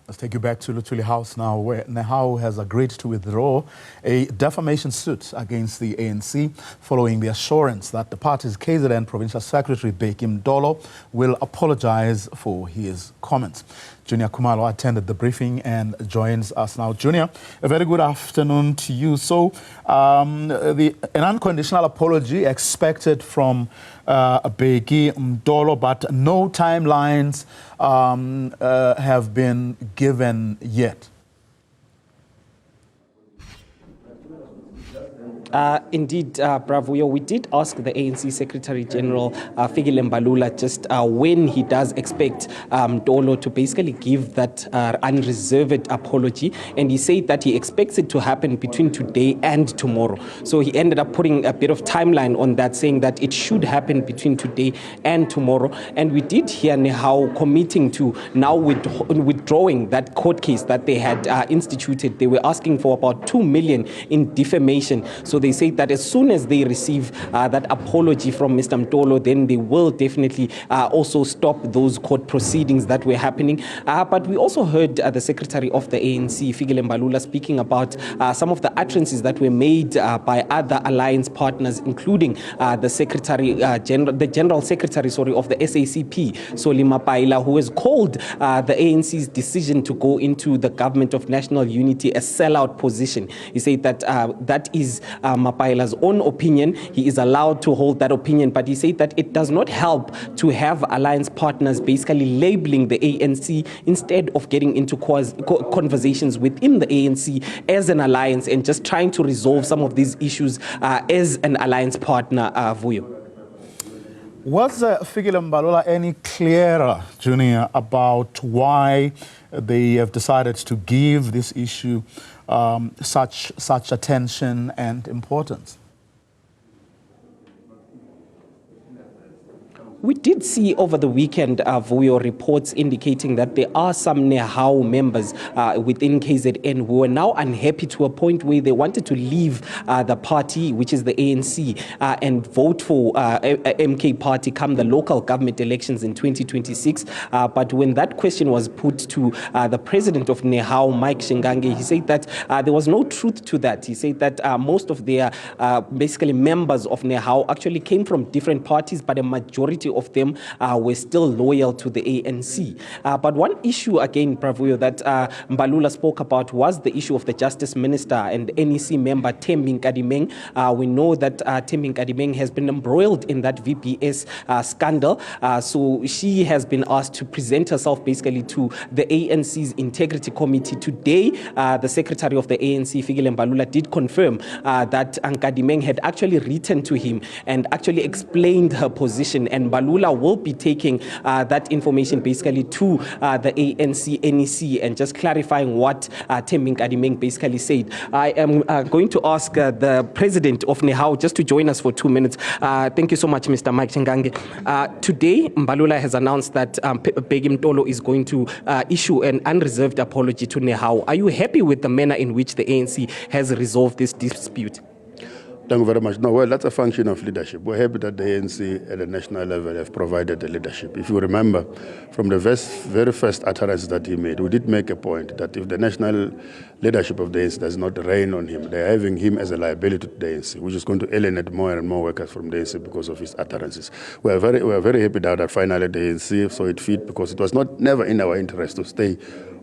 Let's take you back to Luthuli House now, where Nehawu has agreed to withdraw a defamation suit against the ANC following the assurance that the party's KZN Provincial Secretary Bheki Mtolo will apologise for his comments. Juniour Khumalo attended the briefing and joins us now. Juniour, a very good afternoon to you. So, an unconditional apology expected from Bheki Mtolo, but no timelines have been given yet. Indeed, Bravo, we did ask the ANC Secretary General Bheki Mtolo just when he does expect Mtolo to basically give that unreserved apology, and he said that he expects it to happen between today and tomorrow. So he ended up putting a bit of timeline on that, saying that it should happen between today and tomorrow. And we did hear Nehawu committing to now withdrawing that court case that they had instituted. They were asking for about 2 million in defamation. So they say that as soon as they receive that apology from Mr. Mtolo, then they will definitely also stop those court proceedings that were happening. But we also heard the Secretary of the ANC, Bheki Mtolo, speaking about some of the utterances that were made by other alliance partners, including the General Secretary of the SACP, Solly Mapaila, who has called the ANC's decision to go into the government of national unity a sellout position. He said that that is Mapaila's own opinion. He is allowed to hold that opinion, but he said that it does not help to have alliance partners basically labeling the ANC instead of getting into conversations within the ANC as an alliance and just trying to resolve some of these issues as an alliance partner, Vuyo. Was Bheki Mtolo any clearer, Junior, about why they have decided to give this issue such attention and importance? We did see over the weekend, Vuyo, reports indicating that there are some Nehawu members within KZN who are now unhappy to a point where they wanted to leave the party, which is the ANC, and vote for MK party come the local government elections in 2026. But when that question was put to the president of Nehawu, Mike Shingange, he said that there was no truth to that. He said that most of their basically members of Nehawu actually came from different parties, but a majority of them were still loyal to the ANC. But one issue, again, Bravo, that Mbalula spoke about was the issue of the Justice Minister and NEC member Thembi Nkadimeng. We know that Thembi Nkadimeng has been embroiled in that VPS scandal. So she has been asked to present herself basically to the ANC's Integrity Committee. Today, the Secretary of the ANC, Bheki Mtolo, did confirm that Nkadimeng had actually written to him and actually explained her position, and Mbalula will be taking that information basically to the ANC NEC and just clarifying what Thembi Nkadimeng basically said. I am going to ask the president of Nehawu just to join us for 2 minutes. Thank you so much, Mr. Mike Shingange. Today, Mbalula has announced that Bheki Mtolo is going to issue an unreserved apology to Nehawu. Are you happy with the manner in which the ANC has resolved this dispute? Thank you very much. No, well, that's a function of leadership. We're happy that the ANC at the national level have provided the leadership. If you remember, from the very first utterance that he made, we did make a point that if the national leadership of the ANC does not reign on him, they're having him as a liability to the ANC, which is going to alienate more and more workers from the ANC because of his utterances. We are very happy now that finally the ANC saw it fit, because it was never in our interest to stay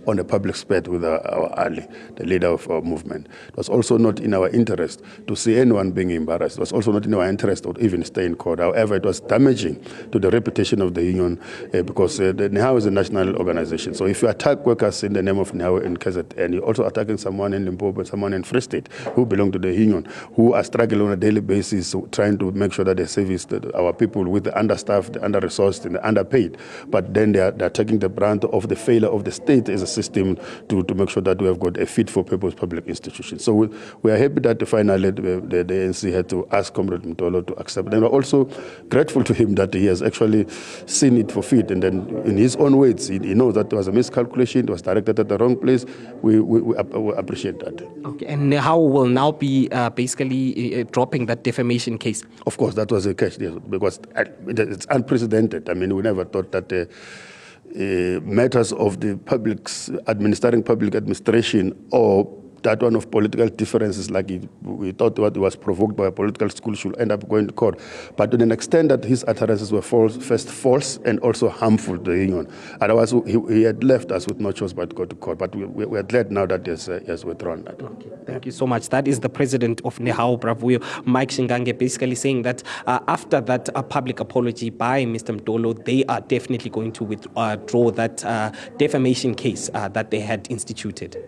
on the public spot with our ally, the leader of our movement. It was also not in our interest to see anyone being embarrassed. It was also not in our interest to even stay in court. However, it was damaging to the reputation of the union because the Nehawu is a national organization. So if you attack workers in the name of Nehawu in KZN, you're also attacking someone in Limpopo, someone in Free State who belong to the union, who are struggling on a daily basis, trying to make sure that they service our people with the understaffed, the under-resourced, and the underpaid. But then they're taking the brunt of the failure of the state as a system to make sure that we have got a fit-for-purpose public institution. So we are happy that finally the ANC had to ask Comrade Mtolo to accept. And we're also grateful to him that he has actually seen it for fit. And then in his own words, he knows that there was a miscalculation, it was directed at the wrong place. We appreciate that. Okay, and Nehawu will now be basically dropping that defamation case? Of course, that was the case, yes, because it's unprecedented. I mean, we never thought that matters of the administering public administration, or that one of political differences, like we thought what was provoked by a political school, should end up going to court. But to an extent that his utterances were first false and also harmful to the union. Otherwise, he had left us with no choice but to go to court. But we are glad now that he has withdrawn that. Okay, thank you so much. That is the president of Nehawu, Bravuyo, Mike Shingange, basically saying that after that public apology by Mr. Mtolo, they are definitely going to withdraw that defamation case that they had instituted.